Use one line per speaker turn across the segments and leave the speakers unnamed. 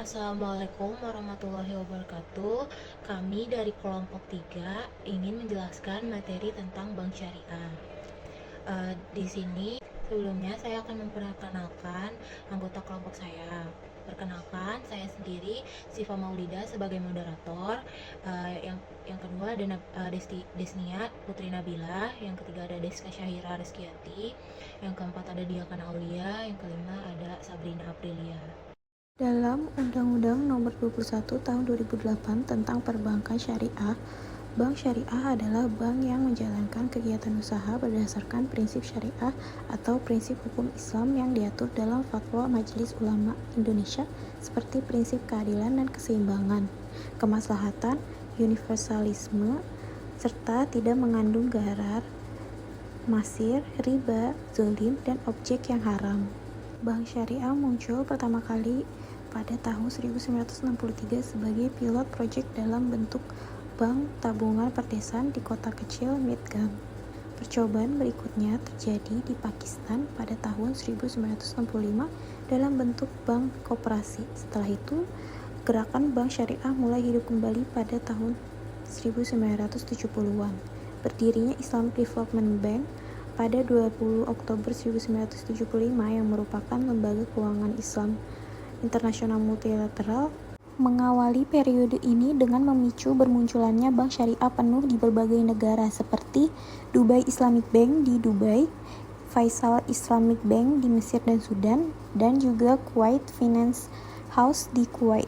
Assalamualaikum warahmatullahi wabarakatuh. Kami dari kelompok 3 ingin menjelaskan materi tentang bank syariah. Di sini sebelumnya saya akan memperkenalkan anggota kelompok saya. Perkenalkan, saya sendiri Siva Maulida sebagai moderator. Yang kedua ada Desnia Putri Nabila. Yang ketiga ada Deska Syahira Rizkyati. Yang keempat ada Diakan Aulia. Yang kelima ada Sabrina Aprilia.
Dalam Undang-Undang Nomor 21 Tahun 2008 tentang Perbankan Syariah, bank syariah adalah bank yang menjalankan kegiatan usaha berdasarkan prinsip syariah atau prinsip hukum Islam yang diatur dalam Fatwa Majelis Ulama Indonesia seperti prinsip keadilan dan keseimbangan, kemaslahatan, universalisme, serta tidak mengandung gharar, masir, riba, zalim, dan objek yang haram. Bank syariah muncul pertama kali pada tahun 1963 sebagai pilot project dalam bentuk bank tabungan perdesaan di kota kecil Midgam. Percobaan berikutnya terjadi di Pakistan pada tahun 1965 dalam bentuk bank koperasi. Setelah itu, gerakan bank syariah mulai hidup kembali pada tahun 1970-an. Berdirinya Islamic Development Bank pada 20 Oktober 1975 yang merupakan lembaga keuangan Islam internasional multilateral mengawali periode ini dengan memicu bermunculannya bank syariah penuh di berbagai negara seperti Dubai Islamic Bank di Dubai, Faisal Islamic Bank di Mesir dan Sudan, dan juga Kuwait Finance House di Kuwait.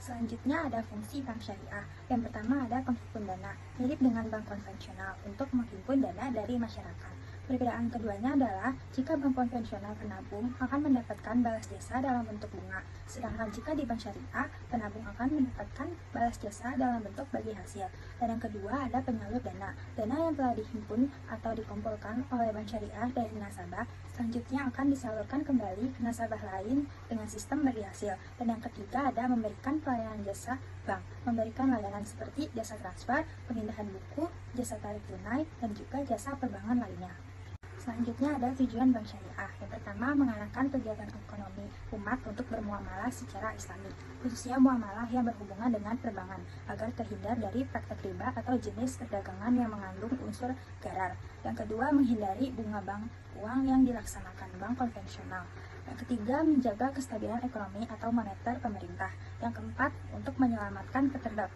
Selanjutnya ada fungsi bank syariah. Yang pertama ada penghimpun dana, mirip dengan bank konvensional untuk menghimpun dana dari masyarakat. Perbedaan keduanya adalah jika bank konvensional penabung akan mendapatkan balas jasa dalam bentuk bunga, sedangkan jika di bank syariah, penabung akan mendapatkan balas jasa dalam bentuk bagi hasil. Dan yang kedua ada penyalur dana. Dana yang telah dihimpun atau dikumpulkan oleh bank syariah dari nasabah selanjutnya akan disalurkan kembali ke nasabah lain dengan sistem bagi hasil. Dan yang ketiga ada memberikan pelayanan jasa bank, memberikan layanan seperti jasa transfer, pemindahan buku, jasa tarik tunai, dan juga jasa perbankan lainnya. Selanjutnya ada tujuan bank syariah. Yang pertama, mengarahkan kegiatan ekonomi umat untuk bermuamalah secara islami, khususnya muamalah yang berhubungan dengan perbankan, agar terhindar dari praktek riba atau jenis perdagangan yang mengandung unsur gharar. Yang kedua, menghindari bunga bank uang yang dilaksanakan bank konvensional. Yang ketiga, menjaga kestabilan ekonomi atau moneter pemerintah. Yang keempat, untuk menyelamatkan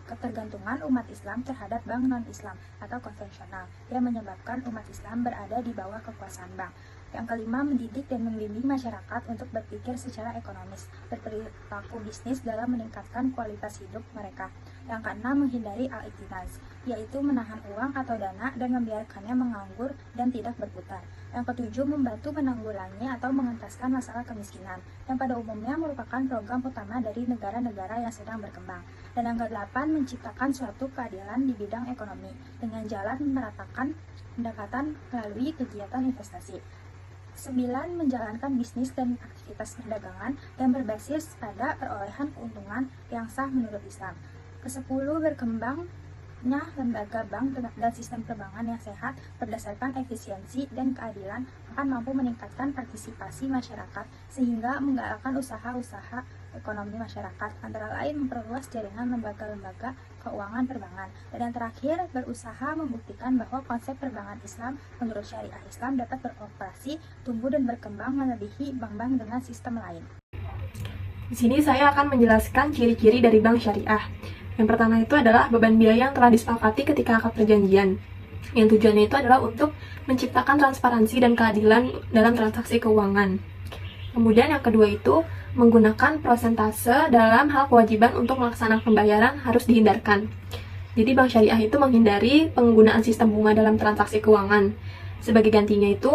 ketergantungan umat Islam terhadap bank non-Islam atau konvensional yang menyebabkan umat Islam berada di bawah kekuasaan bank. Yang kelima, mendidik dan membimbing masyarakat untuk berpikir secara ekonomis, berperilaku bisnis dalam meningkatkan kualitas hidup mereka. Yang keenam, menghindari al-iktinaz, yaitu menahan uang atau dana dan membiarkannya menganggur dan tidak berputar. Yang ketujuh, membantu menanggulangi atau mengentaskan masalah kemiskinan, yang pada umumnya merupakan program utama dari negara-negara yang sedang berkembang. Dan yang kedelapan, menciptakan suatu keadilan di bidang ekonomi dengan jalan meratakan pendapatan melalui kegiatan investasi. 9. Menjalankan bisnis dan aktivitas perdagangan yang berbasis pada perolehan keuntungan yang sah menurut Islam. Ke-10. Berkembangnya lembaga bank dan sistem perbankan yang sehat berdasarkan efisiensi dan keadilan akan mampu meningkatkan partisipasi masyarakat sehingga menggalakkan usaha-usaha ekonomi masyarakat, antara lain memperluas jaringan lembaga-lembaga keuangan perbankan. Dan yang terakhir, berusaha membuktikan bahwa konsep perbankan Islam menurut syariah Islam dapat beroperasi, tumbuh dan berkembang melebihi bank-bank dengan sistem lain.
Di sini saya akan menjelaskan ciri-ciri dari bank syariah. Yang pertama itu adalah beban biaya yang telah disepakati ketika akad perjanjian. Yang tujuannya itu adalah untuk menciptakan transparansi dan keadilan dalam transaksi keuangan. Kemudian yang kedua itu menggunakan persentase dalam hal kewajiban untuk melaksanakan pembayaran harus dihindarkan. Jadi bank syariah itu menghindari penggunaan sistem bunga dalam transaksi keuangan. Sebagai gantinya itu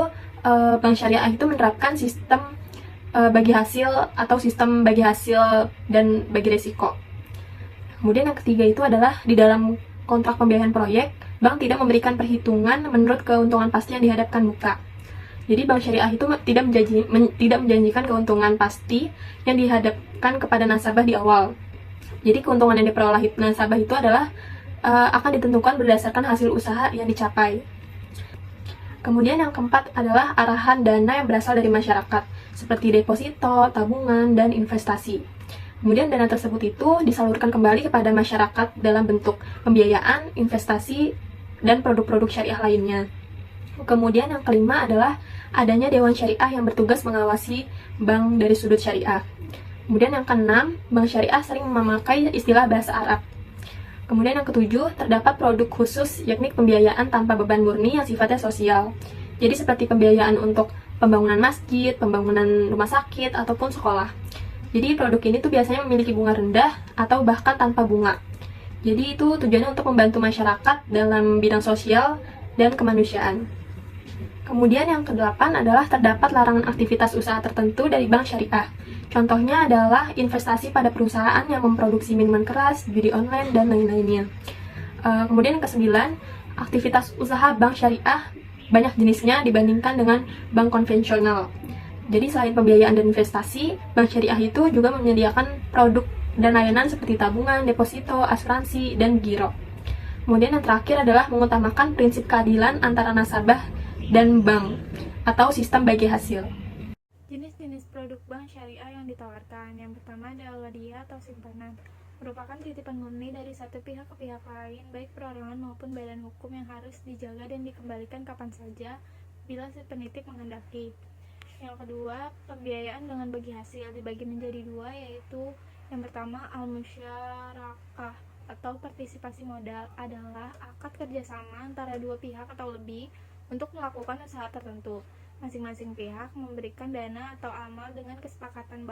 bank syariah itu menerapkan sistem bagi hasil atau sistem bagi hasil dan bagi resiko. Kemudian yang ketiga itu adalah di dalam kontrak pembiayaan proyek, bank tidak memberikan perhitungan menurut keuntungan pasti yang dihadapkan muka. Jadi bank syariah itu tidak menjanjikan keuntungan pasti yang dihadapkan kepada nasabah di awal. Jadi keuntungan yang diperoleh nasabah itu adalah akan ditentukan berdasarkan hasil usaha yang dicapai. Kemudian yang keempat adalah arahan dana yang berasal dari masyarakat, seperti deposito, tabungan, dan investasi. Kemudian dana tersebut itu disalurkan kembali kepada masyarakat dalam bentuk pembiayaan, investasi, dan produk-produk syariah lainnya. Kemudian yang kelima adalah adanya Dewan Syariah yang bertugas mengawasi bank dari sudut syariah. Kemudian yang keenam, bank syariah sering memakai istilah bahasa Arab. Kemudian yang ketujuh, terdapat produk khusus yakni pembiayaan tanpa beban murni yang sifatnya sosial. Jadi seperti pembiayaan untuk pembangunan masjid, pembangunan rumah sakit, ataupun sekolah. Jadi produk ini tuh biasanya memiliki bunga rendah atau bahkan tanpa bunga. Jadi itu tujuannya untuk membantu masyarakat dalam bidang sosial dan kemanusiaan. Kemudian yang kedelapan adalah terdapat larangan aktivitas usaha tertentu dari bank syariah. Contohnya adalah investasi pada perusahaan yang memproduksi minuman keras, judi online, dan lain-lainnya. Kemudian yang kesembilan, aktivitas usaha bank syariah banyak jenisnya dibandingkan dengan bank konvensional. Jadi selain pembiayaan dan investasi, bank syariah itu juga menyediakan produk dan layanan seperti tabungan, deposito, asuransi, dan giro. Kemudian yang terakhir adalah mengutamakan prinsip keadilan antara nasabah dan bank atau sistem bagi hasil.
Jenis-jenis produk bank syariah yang ditawarkan. Yang pertama ada al-wadiyah atau simpanan. Merupakan titipan murni dari satu pihak ke pihak lain, baik perorangan maupun badan hukum yang harus dijaga dan dikembalikan kapan saja bila si penitip menghendaki. Yang kedua, pembiayaan dengan bagi hasil dibagi menjadi dua, yaitu yang pertama al-musyarakah atau partisipasi modal adalah akad kerjasama antara dua pihak atau lebih untuk melakukan usaha tertentu. Masing-masing pihak memberikan dana atau amal dengan kesepakatan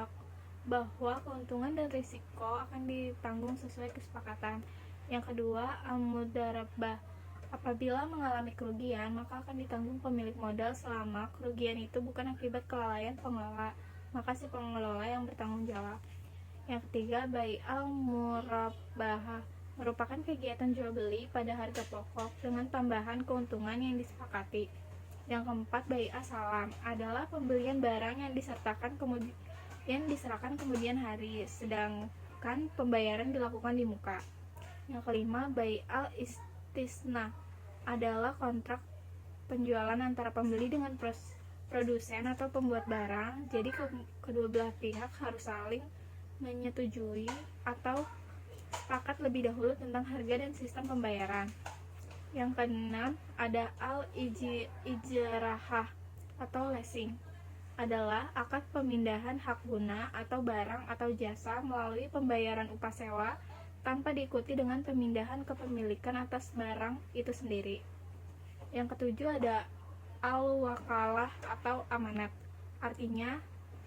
bahwa keuntungan dan risiko akan ditanggung sesuai kesepakatan. Yang kedua, al-mudarabah. Apabila mengalami kerugian, maka akan ditanggung pemilik modal selama kerugian itu bukan akibat kelalaian pengelola, maka si pengelola yang bertanggung jawab. Yang ketiga, bai al-murabbahah merupakan kegiatan jual beli pada harga pokok dengan tambahan keuntungan yang disepakati. Yang keempat, bai as-salam adalah pembelian barang yang diserahkan kemudian hari, sedangkan pembayaran dilakukan di muka. Yang kelima, bai al-istisna adalah kontrak penjualan antara pembeli dengan produsen atau pembuat barang. Jadi kedua belah pihak harus saling menyetujui atau sepakat lebih dahulu tentang harga dan sistem pembayaran. Yang keenam ada al-ijrahah atau leasing, adalah akad pemindahan hak guna atau barang atau jasa melalui pembayaran upah sewa tanpa diikuti dengan pemindahan kepemilikan atas barang itu sendiri. Yang ketujuh ada al-wakalah atau amanat, artinya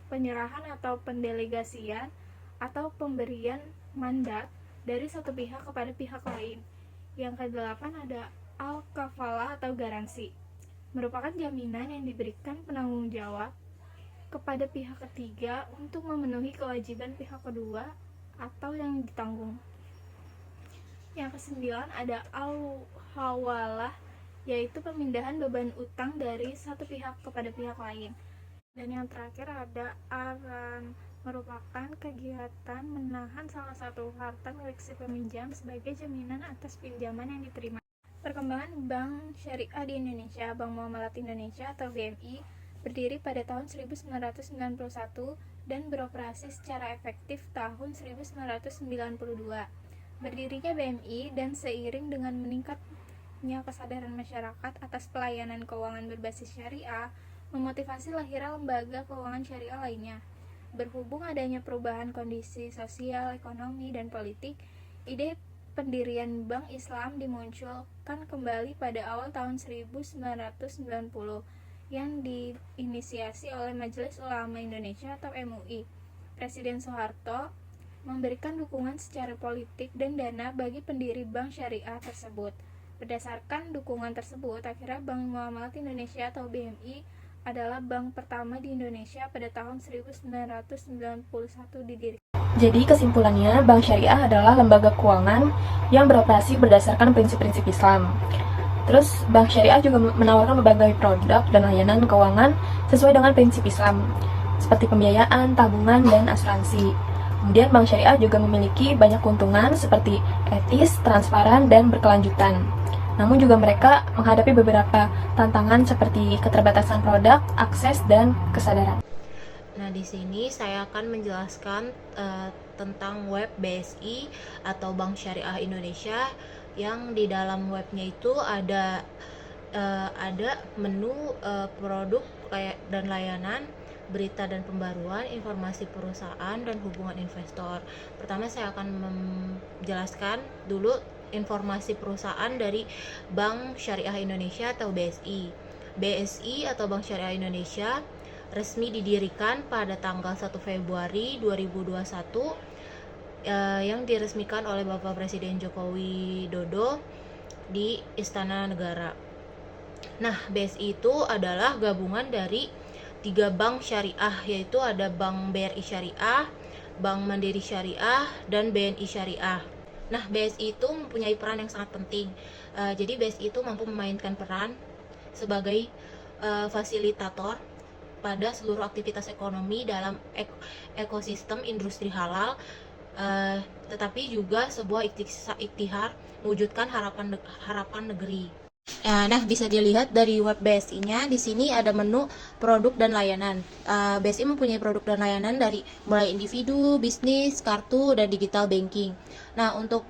penyerahan atau pendelegasian atau pemberian mandat dari satu pihak kepada pihak lain. Yang kedelapan ada al-kafalah atau garansi, merupakan jaminan yang diberikan penanggung jawab kepada pihak ketiga untuk memenuhi kewajiban pihak kedua atau yang ditanggung. Yang kesembilan ada al-hawalah, yaitu pemindahan beban utang dari satu pihak kepada pihak lain. Dan yang terakhir ada aran, merupakan kegiatan menahan salah satu harta milik si peminjam sebagai jaminan atas pinjaman yang diterima. Perkembangan Bank Syariah di Indonesia. Bank Muamalat Indonesia atau BMI berdiri pada tahun 1991 dan beroperasi secara efektif tahun 1992. Berdirinya BMI dan seiring dengan meningkatnya kesadaran masyarakat atas pelayanan keuangan berbasis syariah, memotivasi lahirnya lembaga keuangan syariah lainnya. Berhubung adanya perubahan kondisi sosial, ekonomi, dan politik, ide pendirian Bank Islam dimunculkan kembali pada awal tahun 1990 yang diinisiasi oleh Majelis Ulama Indonesia atau MUI. Presiden Soeharto memberikan dukungan secara politik dan dana bagi pendiri bank syariah tersebut. Berdasarkan dukungan tersebut, akhirnya Bank Muamalat Indonesia atau BMI adalah bank pertama di Indonesia pada tahun 1991 didirikan.
Jadi kesimpulannya, bank syariah adalah lembaga keuangan yang beroperasi berdasarkan prinsip-prinsip Islam. Terus bank syariah juga menawarkan berbagai produk dan layanan keuangan sesuai dengan prinsip Islam, seperti pembiayaan, tabungan, dan asuransi. Kemudian bank syariah juga memiliki banyak keuntungan seperti etis, transparan, dan berkelanjutan. Namun juga mereka menghadapi beberapa tantangan seperti keterbatasan produk, akses, dan kesadaran.
Nah, di sini saya akan menjelaskan tentang web BSI atau Bank Syariah Indonesia, yang di dalam webnya itu ada menu produk dan layanan, berita dan pembaruan, informasi perusahaan, dan hubungan investor. Pertama saya akan menjelaskan dulu informasi perusahaan dari Bank Syariah Indonesia atau BSI. BSI atau Bank Syariah Indonesia resmi didirikan pada tanggal 1 Februari 2021 yang diresmikan oleh Bapak Presiden Joko Widodo di Istana Negara. Nah, BSI itu adalah gabungan dari 3 bank syariah, yaitu ada Bank BRI Syariah, Bank Mandiri Syariah, dan BNI Syariah. Nah, BSI itu mempunyai peran yang sangat penting. Jadi BSI itu mampu memainkan peran sebagai fasilitator pada seluruh aktivitas ekonomi dalam ekosistem industri halal, tetapi juga sebuah iktihar mewujudkan harapan negeri. Nah, bisa dilihat dari web BSI-nya. Di sini ada menu produk dan layanan. BSI mempunyai produk dan layanan dari mulai individu, bisnis, kartu, dan digital banking. Nah, untuk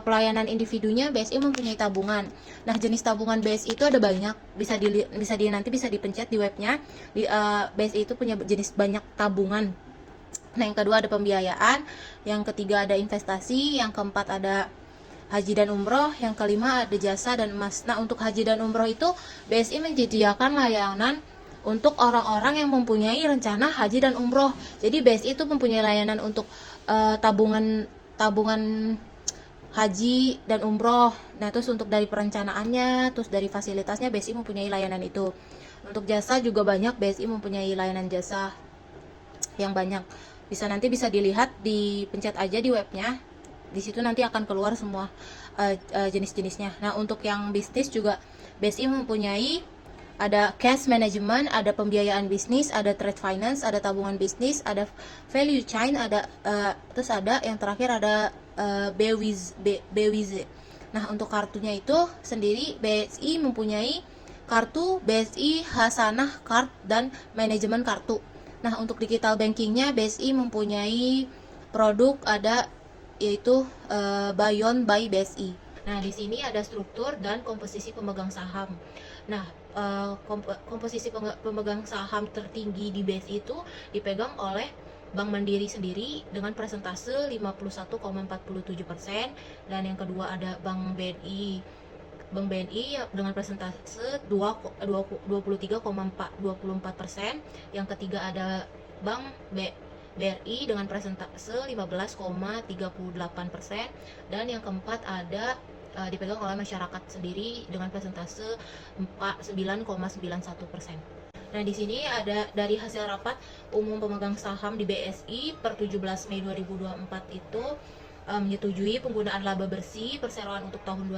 pelayanan individunya, BSI mempunyai tabungan. Nah, jenis tabungan BSI itu ada banyak. Nanti bisa dipencet di webnya. BSI itu punya jenis banyak tabungan. Nah, yang kedua ada pembiayaan, yang ketiga ada investasi, yang keempat ada haji dan umroh, yang kelima ada jasa dan emas. Nah, untuk haji dan umroh itu BSI menyediakan layanan untuk orang-orang yang mempunyai rencana haji dan umroh. Jadi BSI itu mempunyai layanan untuk tabungan haji dan umroh. Nah, terus untuk dari perencanaannya, terus dari fasilitasnya BSI mempunyai layanan itu. Untuk jasa juga banyak, BSI mempunyai layanan jasa yang banyak. Nanti bisa dilihat, dipencet aja di webnya. Di situ nanti akan keluar semua jenis-jenisnya. Nah, untuk yang bisnis juga BSI mempunyai ada cash management, ada pembiayaan bisnis, ada trade finance, ada tabungan bisnis, ada value chain, ada terus ada yang terakhir ada BWZ. Nah, untuk kartunya itu sendiri BSI mempunyai kartu BSI Hasanah Card dan manajemen kartu. Nah, untuk digital bankingnya BSI mempunyai produk ada yaitu Bayon by BSI. Nah, di sini ada struktur dan komposisi pemegang saham. Nah, komposisi pemegang saham tertinggi di BSI itu dipegang oleh Bank Mandiri sendiri dengan persentase 51,47%, dan yang kedua ada Bank BNI dengan persentase 23,24%, yang ketiga ada Bank BRI dengan persentase 15,38%, dan yang keempat ada dipegang oleh masyarakat sendiri dengan persentase 9,91%. Nah, di sini ada dari hasil rapat umum pemegang saham di BSI per 17 Mei 2024 itu menyetujui penggunaan laba bersih perseroan untuk tahun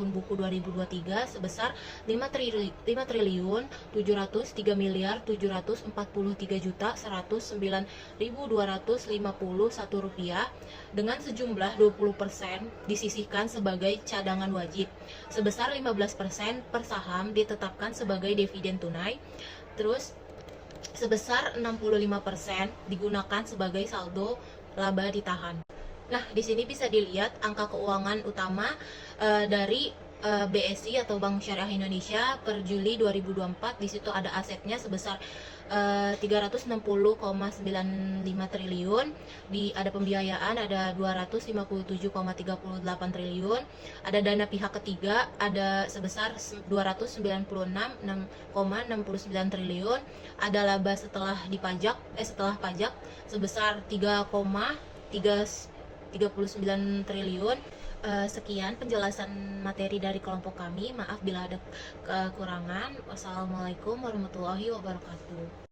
buku 2023 sebesar 5.743.743.109.251 rupiah, dengan sejumlah 20% disisihkan sebagai cadangan wajib, sebesar 15% per saham ditetapkan sebagai dividen tunai, terus sebesar 65% digunakan sebagai saldo laba ditahan. Nah, di sini bisa dilihat angka keuangan utama dari BSI atau Bank Syariah Indonesia per Juli 2024. Di situ ada asetnya sebesar 360,95 triliun, ada pembiayaan ada 257,38 triliun, ada dana pihak ketiga ada sebesar 296,69 triliun, ada laba setelah pajak sebesar 3,39 triliun. Sekian penjelasan materi dari kelompok kami. Maaf bila ada kekurangan. Wassalamualaikum warahmatullahi wabarakatuh.